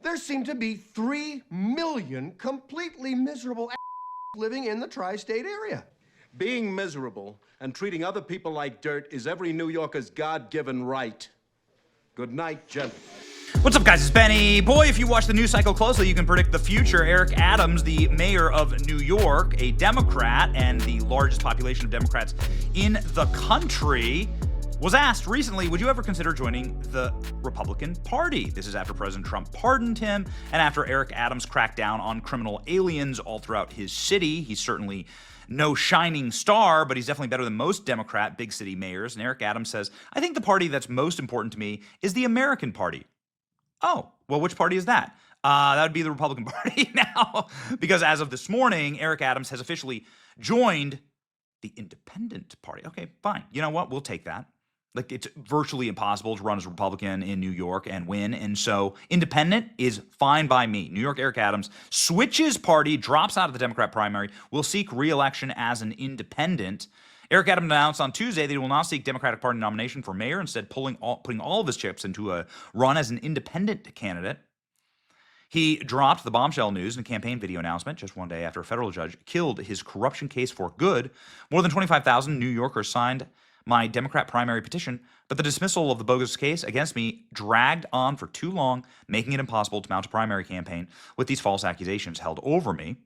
there seem to be 3 million completely miserable living in the tri-state area. Being miserable and treating other people like dirt is every New Yorker's God-given right. Good night, gentlemen. What's up, guys? It's Benny. Boy, if you watch the news cycle closely, you can predict the future. Eric Adams, the mayor of New York, a Democrat and the largest population of Democrats in the country, was asked recently, would you ever consider joining the Republican Party? This is after President Trump pardoned him and after Eric Adams cracked down on criminal aliens all throughout his city. He's certainly no shining star, but he's definitely better than most Democrat big city mayors. And Eric Adams says, I think the party that's most important to me is the American Party. Oh, well, which party is that? That would be the Republican Party now, because as of this morning, Eric Adams has officially joined the Independent Party. Okay, fine. You know what? We'll take that. Like, it's virtually impossible to run as a Republican in New York and win. And so independent is fine by me. New York Eric Adams switches party, drops out of the Democrat primary, will seek re-election as an independent. Eric Adams announced on Tuesday that he will not seek Democratic Party nomination for mayor, instead putting all of his chips into a run as an independent candidate. He dropped the bombshell news in a campaign video announcement just one day after a federal judge killed his corruption case for good. More than 25,000 New Yorkers signed my Democrat primary petition, but the dismissal of the bogus case against me dragged on for too long, making it impossible to mount a primary campaign with these false accusations held over me.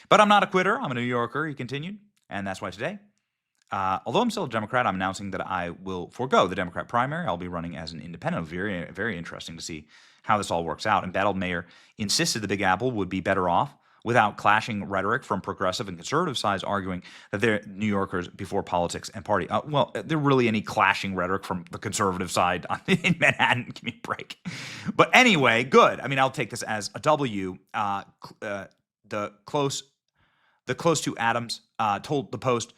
But I'm not a quitter. I'm a New Yorker, he continued, and that's why today, although I'm still a Democrat, I'm announcing that I will forego the Democrat primary. I'll be running as an independent. Very, very interesting to see how this all works out. Embattled mayor insisted the Big Apple would be better off without clashing rhetoric from progressive and conservative sides arguing that they're New Yorkers before politics and party. Well, there really any clashing rhetoric from the conservative side in Manhattan. Give me a break. But anyway, good. I mean, I'll take this as a W. The close to Adams told the Post,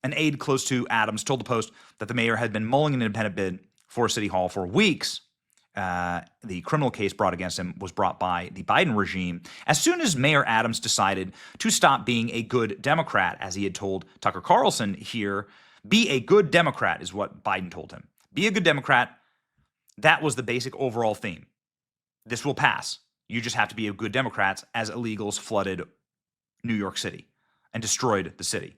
an aide close to Adams told the Post that the mayor had been mulling an independent bid for City Hall for weeks. The criminal case brought against him was brought by the Biden regime as soon as Mayor Adams decided to stop being a good Democrat, as he had told Tucker Carlson here. Be a good Democrat is what Biden told him. Be a good Democrat. That was the basic overall theme. This will pass. You just have to be a good Democrat, as illegals flooded New York City and destroyed the city.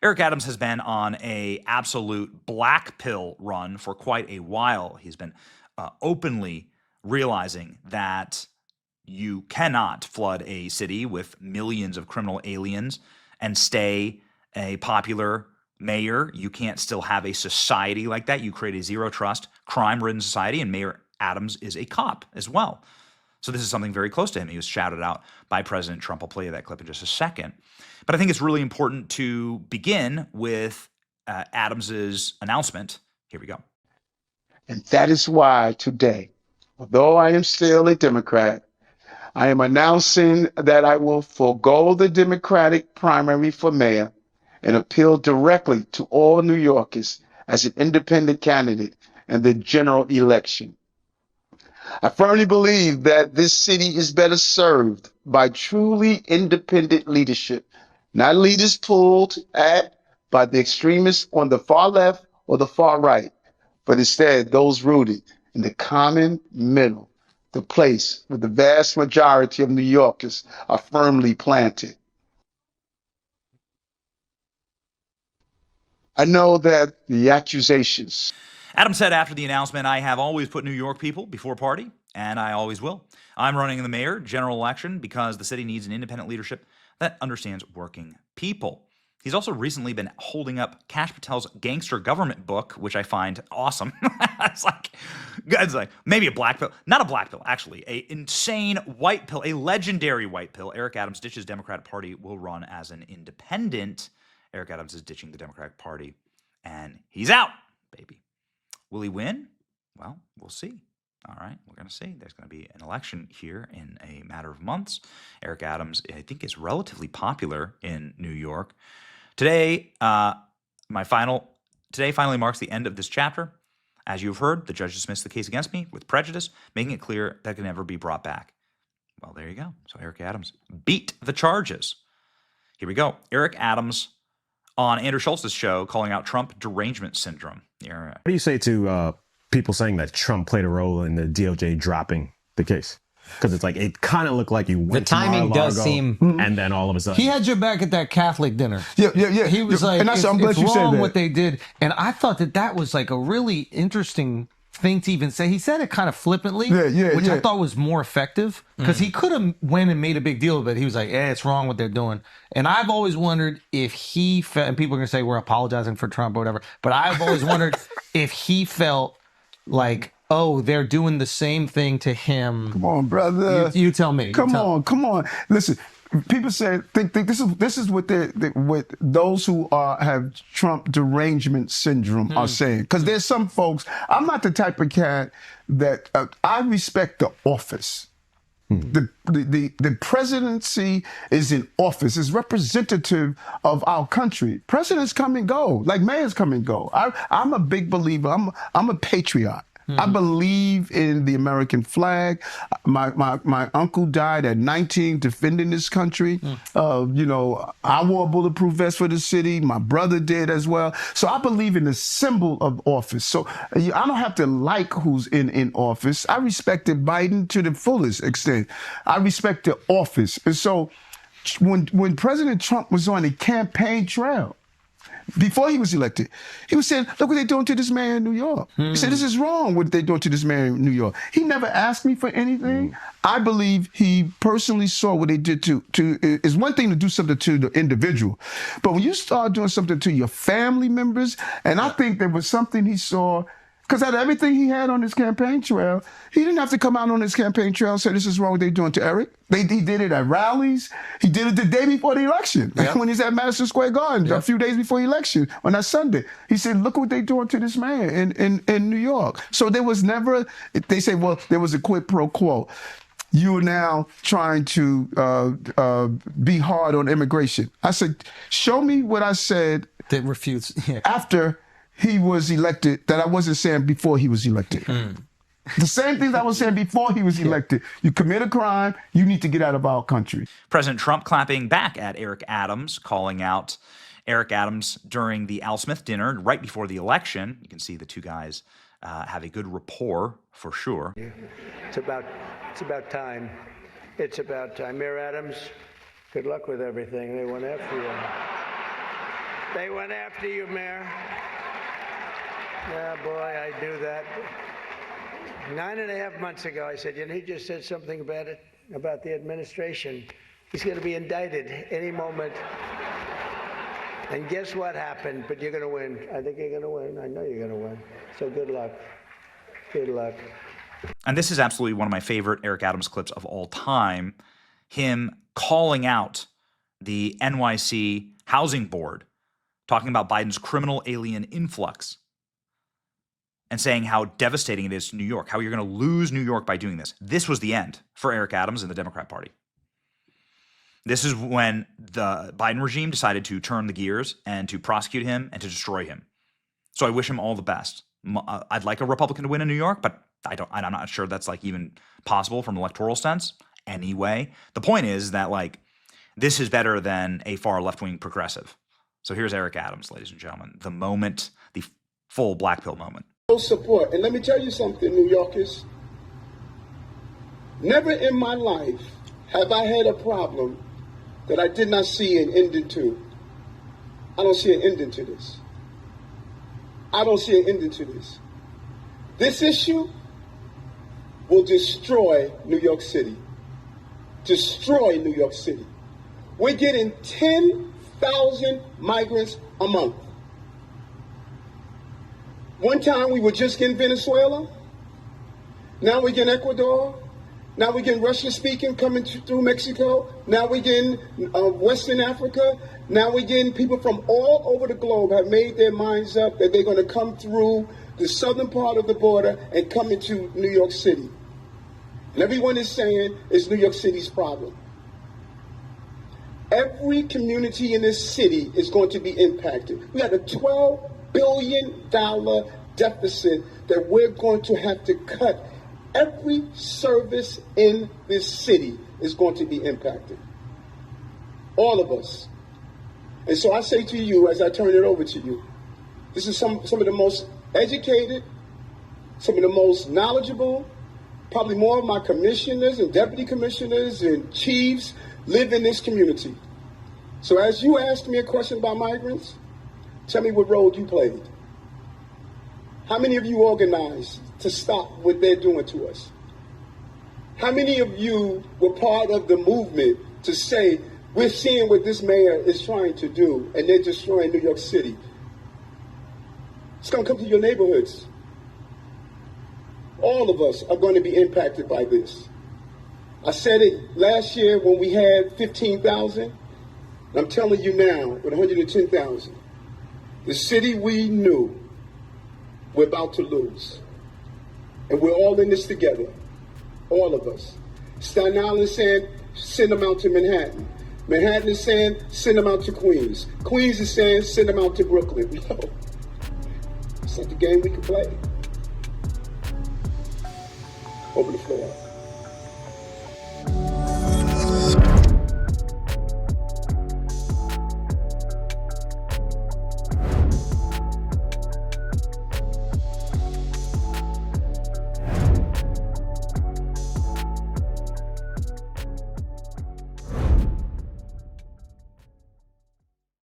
Eric Adams has been on an absolute black pill run for quite a while. He's been openly realizing that you cannot flood a city with millions of criminal aliens and stay a popular mayor. You can't still have a society like that. You create a zero-trust, crime-ridden society, and Mayor Adams is a cop as well. So this is something very close to him. He was shouted out by President Trump. I'll play you that clip in just a second. But I think it's really important to begin with Adams's announcement. Here we go. And that is why today, although I am still a Democrat, I am announcing that I will forego the Democratic primary for mayor and appeal directly to all New Yorkers as an independent candidate in the general election. I firmly believe that this city is better served by truly independent leadership, not leaders pulled at by the extremists on the far left or the far right, but instead those rooted in the common middle, the place where the vast majority of New Yorkers are firmly planted. I know that the accusations. Adams said after the announcement, I have always put New York people before party, and I always will. I'm running the mayor general election because the city needs an independent leadership that understands working people. He's also recently been holding up Kash Patel's Gangster Government book, which I find awesome. It's like maybe a black pill. Not a black pill, actually. An insane white pill, a legendary white pill. Eric Adams ditches Democratic Party, will run as an independent. Eric Adams is ditching the Democratic Party, and he's out, baby. Will he win? Well, we'll see. All right, we're going to see. There's going to be an election here in a matter of months. Eric Adams, I think, is relatively popular in New York. Today, today finally marks the end of this chapter. As you've heard, the judge dismissed the case against me with prejudice, making it clear that it can never be brought back. Well, there you go. So Eric Adams beat the charges. Here we go. Eric Adams on Andrew Schultz's show calling out Trump derangement syndrome. What do you say to people saying that Trump played a role in the DOJ dropping the case? Because it's like, it kind of looked like he went The timing to does Mar-a-Lago, seem- and then all of a sudden. He had your back at that Catholic dinner. Yeah. He was like, and it's, I'm glad it's you said wrong that. what they did. And I thought that was like a really interesting thing to even say. He said it kind of flippantly, which I thought was more effective, because he could have went and made a big deal of it. He was like, it's wrong what they're doing. And I've always wondered if he felt, and people are going to say we're apologizing for Trump or whatever, but I've always wondered if he felt like, oh, they're doing the same thing to him. Come on, brother. You tell me. Come on. Listen, people say think this is what what those who have Trump derangement syndrome are saying. Because there's some folks. I'm not the type of cat that I respect the office. The presidency is in office, is representative of our country. Presidents come and go, like mayors come and go. I'm a big believer. I'm a patriot. I believe in the American flag. My uncle died at 19 defending this country. I wore a bulletproof vest for the city. My brother did as well. So I believe in the symbol of office. So I don't have to like who's in office. I respected Biden to the fullest extent. I respect the office. And so when President Trump was on the campaign trail, before he was elected, he was saying, look what they're doing to this man in New York. He said, this is wrong what they're doing to this man in New York. He never asked me for anything. I believe he personally saw what they did to it's one thing to do something to the individual, but when you start doing something to your family members, and I think there was something he saw, because out of everything he had on his campaign trail, he didn't have to come out on his campaign trail and say, this is wrong what they're doing to Eric. He did it at rallies. He did it the day before the election, when he's at Madison Square Garden, a few days before the election, on that Sunday. He said, look what they're doing to this man in New York. So there was never, they say, well, there was a quid pro quo. You are now trying to be hard on immigration. I said, show me what I said that refutes after he was elected that I wasn't saying before he was elected. The same things I was saying before he was elected. You commit a crime, you need to get out of our country. President Trump clapping back at Eric Adams, calling out Eric Adams during the Al Smith dinner right before the election. You can see the two guys have a good rapport for sure. It's about time. It's about time. Mayor Adams, good luck with everything. They went after you. They went after you, Mayor. Yeah, boy, I knew that. 9.5 months ago, I said, he just said something about the administration. He's going to be indicted any moment. And guess what happened? But you're going to win. I think you're going to win. I know you're going to win. So good luck. Good luck. And this is absolutely one of my favorite Eric Adams clips of all time. Him calling out the NYC Housing Board, talking about Biden's criminal alien influx, and saying how devastating it is to New York, how you're going to lose New York by doing this. This was the end for Eric Adams and the Democrat Party. This is when the Biden regime decided to turn the gears and to prosecute him and to destroy him. So I wish him all the best. I'd like a Republican to win in New York, but I'm not sure that's like even possible from an electoral sense. Anyway, the point is that like this is better than a far left-wing progressive. So here's Eric Adams, ladies and gentlemen, the moment, the full black pill moment. Support. And let me tell you something, New Yorkers. Never in my life have I had a problem that I did not see an ending to. I don't see an ending to this. I don't see an ending to this. This issue will destroy New York City. Destroy New York City. We're getting 10,000 migrants a month. One time we were just getting Venezuela. Now we're getting Ecuador. Now we're getting Russian-speaking coming through Mexico. Now we're getting Western Africa. Now we're getting people from all over the globe have made their minds up that they're going to come through the southern part of the border and come into New York City. And everyone is saying it's New York City's problem. Every community in this city is going to be impacted. We have a $12 billion deficit that we're going to have to cut. Every service in this city is going to be impacted. All of us. And so I say to you, as I turn it over to you, this is some of the most educated, some of the most knowledgeable, Probably more of my commissioners and deputy commissioners and chiefs live in this community. So as you ask me a question about migrants, tell me what role you played. How many of you organized to stop what they're doing to us? How many of you were part of the movement to say, we're seeing what this mayor is trying to do, and they're destroying New York City? It's going to come to your neighborhoods. All of us are going to be impacted by this. I said it last year when we had 15,000. I'm telling you now, with 110,000, the city we knew we're about to lose. And we're all in this together, all of us. Staten Island is saying, send them out to Manhattan. Manhattan is saying, send them out to Queens. Queens is saying, send them out to Brooklyn. No, it's not the game we can play. Open the floor.